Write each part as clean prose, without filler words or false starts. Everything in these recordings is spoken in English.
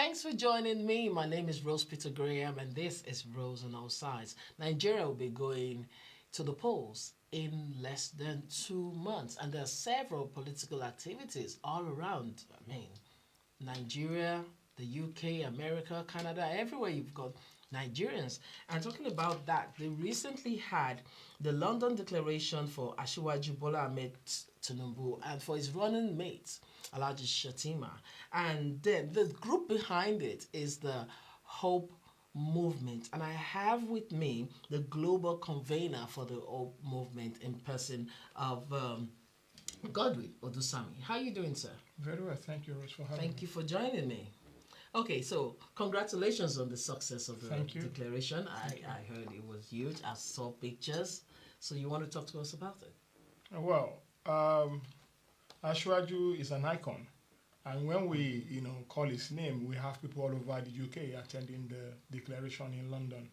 Thanks for joining me. My name is Rose Peter Graham, and this is Rose on All Sides. Nigeria will be going to the polls in less than 2 months, and there are several political activities all around. Nigeria, the UK, America, Canada, everywhere you've got Nigerians. And talking about that, they recently had the London Declaration for Asiwaju Bola Ahmed Tinubu and for his running mate, Alhaji Shettima. And then the group behind it is the Hope Movement. And I have with me the global convener for the Hope Movement in person of Godwin Odusami. How are you doing, sir? Very well, thank you, Rose, for having me. Thank you for joining me. Okay, so congratulations on the success of the declaration. I heard it was huge. I saw pictures. So you want to talk to us about it? Well, Asiwaju is an icon. And when we, call his name, we have people all over the UK attending the declaration in London.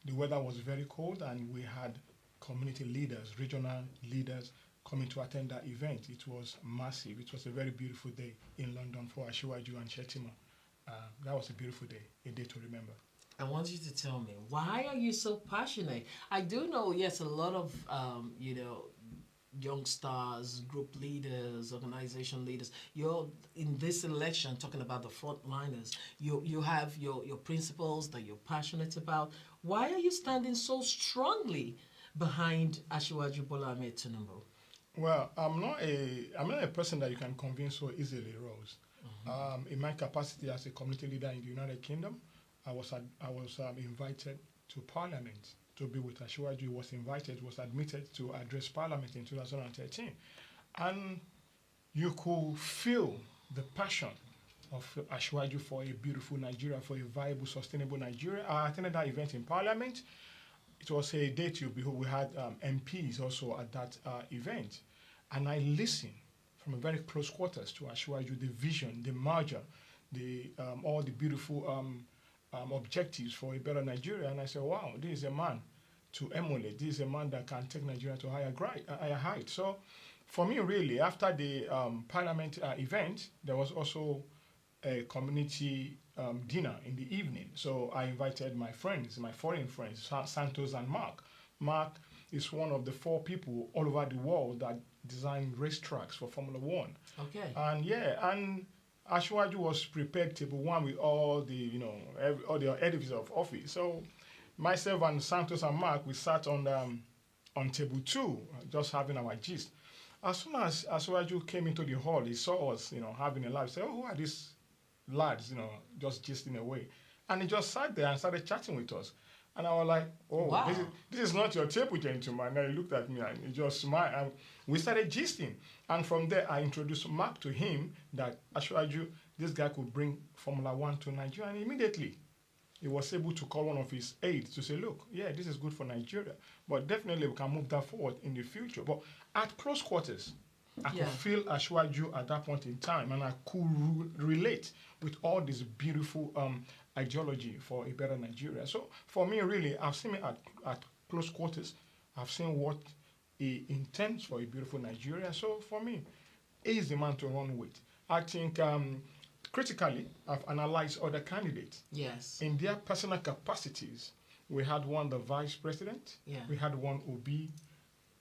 The weather was very cold, and we had community leaders, regional leaders, coming to attend that event. It was massive. It was a very beautiful day in London for Asiwaju and Shettima. That was a beautiful day, a day to remember. I want you to tell me, why are you so passionate? I do know, yes, a lot of, young stars, group leaders, organization leaders. You're in this election talking about the frontliners. You have your principles that you're passionate about. Why are you standing so strongly behind Asiwaju Bola Ahmed Tinubu? Well, I'm not a person that you can convince so easily, Rose. In my capacity as a community leader in the United Kingdom, I was invited to Parliament to be with Asiwaju. He was invited, was admitted to address Parliament in 2013. And you could feel the passion of Asiwaju for a beautiful Nigeria, for a viable, sustainable Nigeria. I attended that event in Parliament. It was a day to behold. We had MPs also at that event. And I listened from a very close quarters to Asiwaju, the vision, the merger, all the beautiful objectives for a better Nigeria. And I said, wow, this is a man to emulate. This is a man that can take Nigeria to higher heights. So for me, really, after the Parliament event, there was also a community dinner in the evening. So I invited my friends, my foreign friends, Santos and Mark. Mark is one of the 4 people all over the world that design racetracks for Formula One. Okay. And Asiwaju was prepared table 1 with all the, all the edifices of office. So myself and Santos and Mark, we sat on table 2, just having our gist. As soon as Asiwaju came into the hall, he saw us, having a laugh. He said, oh, who are these lads, just gisting away? And he just sat there and started chatting with us. And I was like, oh, wow. This is not your table, gentleman. And he looked at me and he just smiled. And we started gisting. And from there, I introduced Mark to him that Asiwaju, this guy could bring Formula One to Nigeria. And immediately, he was able to call one of his aides to say, look, yeah, this is good for Nigeria. But definitely we can move that forward in the future. But at close quarters, I could feel Asiwaju at that point in time. And I could relate with all this beautiful ideology for a better Nigeria. So for me, really, I've seen it at close quarters. I've seen what he intends for a beautiful Nigeria. So for me, he is the man to run with. I think critically, I've analyzed other candidates. Yes. In their personal capacities, we had one, the vice president. Yeah. We had one, Obi,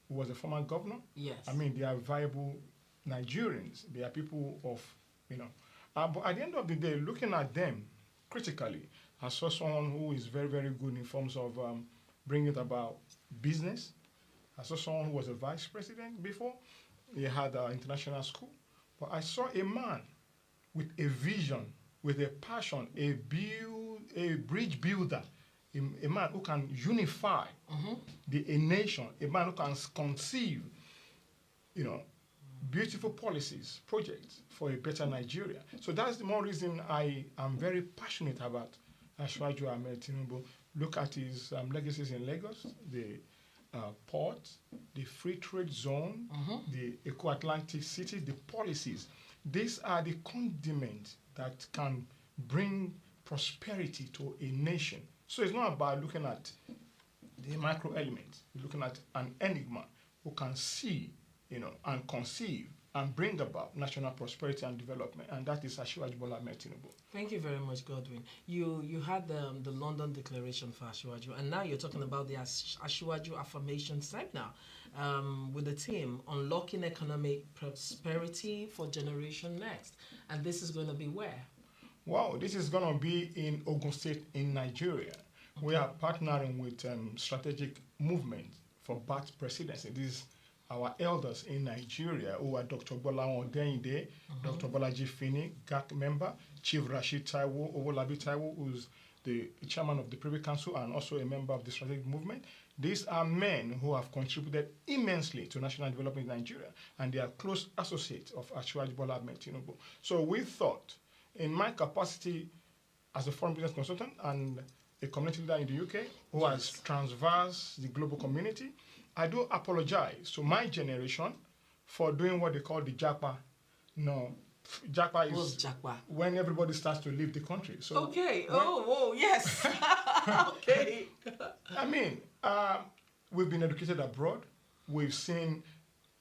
who was a former governor. Yes. I mean, they are viable Nigerians. They are people of, but at the end of the day, looking at them critically, I saw someone who is very, very good in terms of bringing about business. I saw someone who was a vice president before. He had an international school. But I saw a man with a vision, with a passion, a bridge builder, a man who can unify a nation, a man who can conceive, beautiful policies, projects for a better Nigeria. So that's the more reason I am very passionate about Asiwaju Ahmed Tinubu. Look at his legacies in Lagos, the port, the free trade zone, the Eco-Atlantic cities, the policies. These are the condiments that can bring prosperity to a nation. So it's not about looking at the micro elements. You're looking at an enigma who can see, and conceive and bring about national prosperity and development, and that is Asiwaju Bola Ahmed Tinubu. Thank you very much, Godwin. You had the London Declaration for Asiwaju, and now you're talking about the Asiwaju Affirmation Seminar with the team Unlocking Economic Prosperity for Generation Next. And this is going to be where? Wow, this is going to be in Ogun State in Nigeria. Okay. We are partnering with Strategic Movement for Bat Presidency. This is our elders in Nigeria who are Dr. Bola Odeyinde, Dr. Bolaji Fini, GAC member, Chief Rashid Taiwo, Owolabi Taiwo, who's the chairman of the Privy Council and also a member of the Strategic Movement. These are men who have contributed immensely to national development in Nigeria, and they are close associates of Asiwaju Bola Ahmed Tinubu. So we thought, in my capacity as a foreign business consultant and a community leader in the UK who has traversed the global community, I do apologize to my generation for doing what they call the Japa. No, Japa is Japa? When everybody starts to leave the country. So okay. Oh, yes. Okay. I mean, we've been educated abroad. We've seen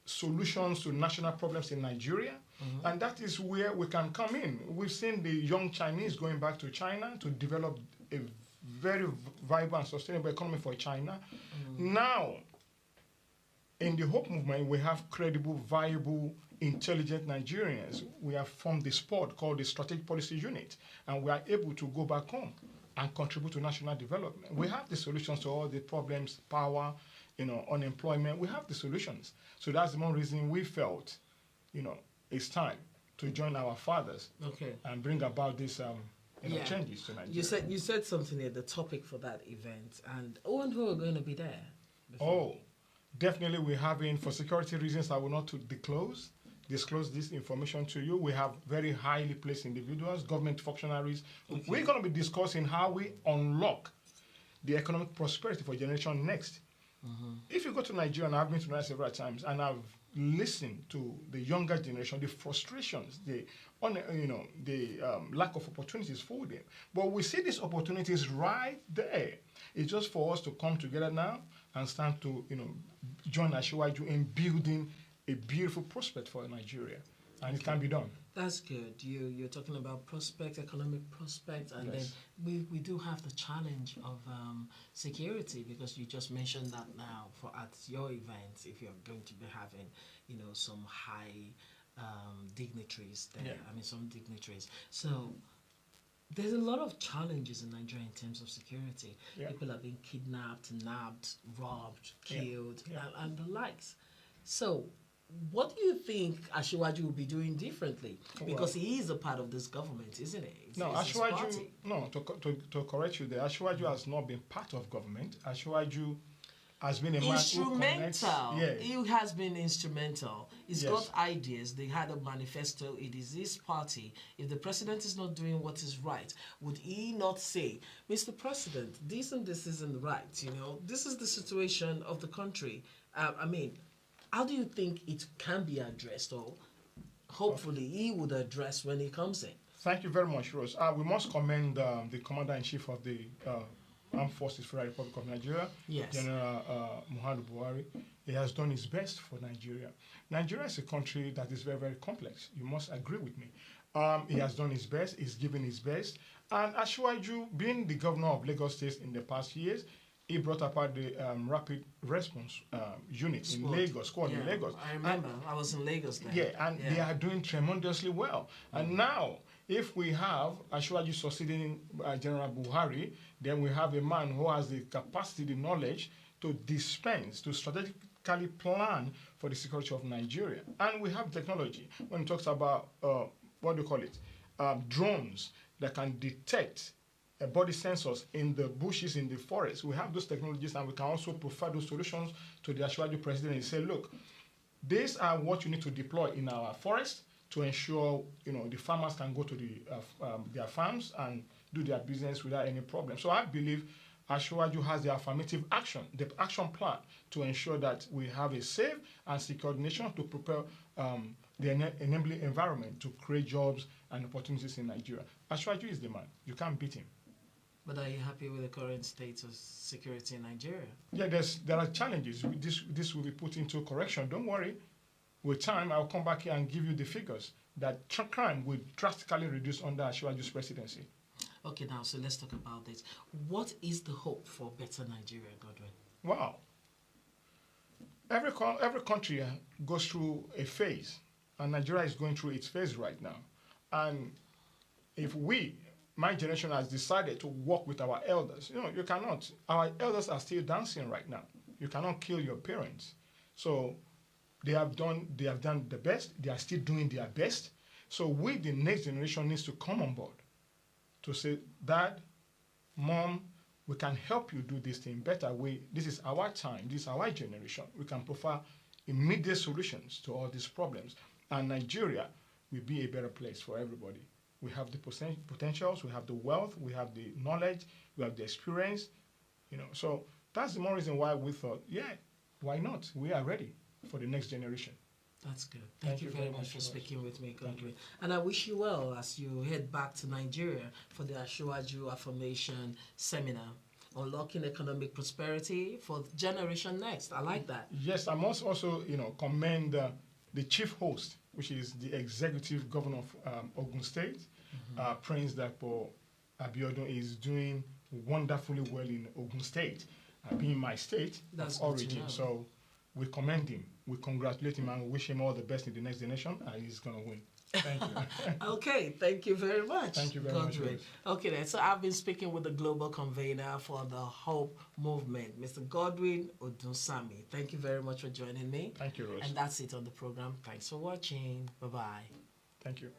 solutions to national problems in Nigeria. And that is where we can come in. We've seen the young Chinese going back to China to develop a very vibrant and sustainable economy for China. Now, in the Hope Movement, we have credible, viable, intelligent Nigerians. We have formed this pod called the Strategic Policy Unit, and we are able to go back home and contribute to national development. We have the solutions to all the problems, power, unemployment. We have the solutions. So that's the one reason we felt, it's time to join our fathers and bring about this changes to Nigeria. You said something here, the topic for that event, and who are going to be there? Definitely we're having, for security reasons, I will not disclose this information to you. We have very highly placed individuals, government functionaries. We're going to be discussing how we unlock the economic prosperity for generation next. If you go to Nigeria, and I've been to Nigeria several times, and I've listened to the younger generation, the frustrations, the lack of opportunities for them. But we see these opportunities right there. It's just for us to come together now and start to, join Asiwaju in building a beautiful prospect for Nigeria. And it can be done. That's good. You're talking about economic prospect, and then we do have the challenge of security, because you just mentioned that now at your events, if you're going to be having, some high dignitaries there. I mean, some dignitaries. So there's a lot of challenges in Nigeria in terms of security. People are being kidnapped, nabbed, robbed, killed, and the likes. So what do you think Asiwaju will be doing differently? Because he is a part of this government, isn't he? To correct you there, Asiwaju has not been part of government. Asiwaju has been a man instrumental. Who connects, He has been instrumental. He's got ideas. They had a manifesto. It is his party. If the president is not doing what is right, would he not say, Mr. President, this and this isn't right, This is the situation of the country. How do you think it can be addressed, or hopefully he would address when he comes in? Thank you very much, Rose. We must commend the Commander-in-Chief of the Armed Forces Federal Republic of Nigeria, General Muhammadu Buhari. He has done his best for Nigeria. Nigeria is a country that is very, very complex. You must agree with me. He has done his best. He's given his best. And Asiwaju, being the governor of Lagos State in the past years, he brought apart the Rapid Response Unit in Lagos, in Lagos. I remember. I was in Lagos then. They are doing tremendously well. And now, if we have Asiwaju succeeding General Buhari, then we have a man who has the capacity, the knowledge to dispense, to strategically plan for the security of Nigeria. And we have technology. When it talks about, drones that can detect body sensors in the bushes, in the forest. We have those technologies, and we can also provide those solutions to the Asiwaju president and say, look, these are what you need to deploy in our forest to ensure, the farmers can go to their farms and do their business without any problem. So I believe Asiwaju has the affirmative action, the action plan to ensure that we have a safe and secure nation to prepare the enabling environment to create jobs and opportunities in Nigeria. Asiwaju is the man. You can't beat him. But are you happy with the current state of security in Nigeria? Yeah, there are challenges. This will be put into correction. Don't worry. with time, I'll come back here and give you the figures that crime will drastically reduce under Asiwaju's presidency. Okay, now, so let's talk about this. What is the hope for better Nigeria, Godwin? Wow. Every country goes through a phase, and Nigeria is going through its phase right now. And if my generation has decided to work with our elders, you cannot. Our elders are still dancing right now. You cannot kill your parents. So they have done the best. They are still doing their best. So the next generation, needs to come on board to say, Dad, Mom, we can help you do this thing better. This is our time. This is our generation. We can provide immediate solutions to all these problems. And Nigeria will be a better place for everybody. We have the potentials, we have the wealth, we have the knowledge, we have the experience. So that's the more reason why we thought, why not? We are ready for the next generation. That's good. Thank you very much for speaking with me, Godwin. And I wish you well as you head back to Nigeria for the Asiwaju Affirmation Seminar, Unlocking Economic Prosperity for the Generation Next. I like that. Yes, I must also, commend the chief host, which is the executive governor of Ogun State, Prince Dapo Abiodun, is doing wonderfully well in Ogun State, being my state of origin. So we commend him, we congratulate him, and we wish him all the best in the next generation, and he's going to win. Thank you. Okay, thank you very much. Thank you very much. Okay, then, so I've been speaking with the global convener for the Hope Movement, Mr. Godwin Odunsami. Thank you very much for joining me. Thank you, Rose. And that's it on the program. Thanks for watching. Bye-bye. Thank you.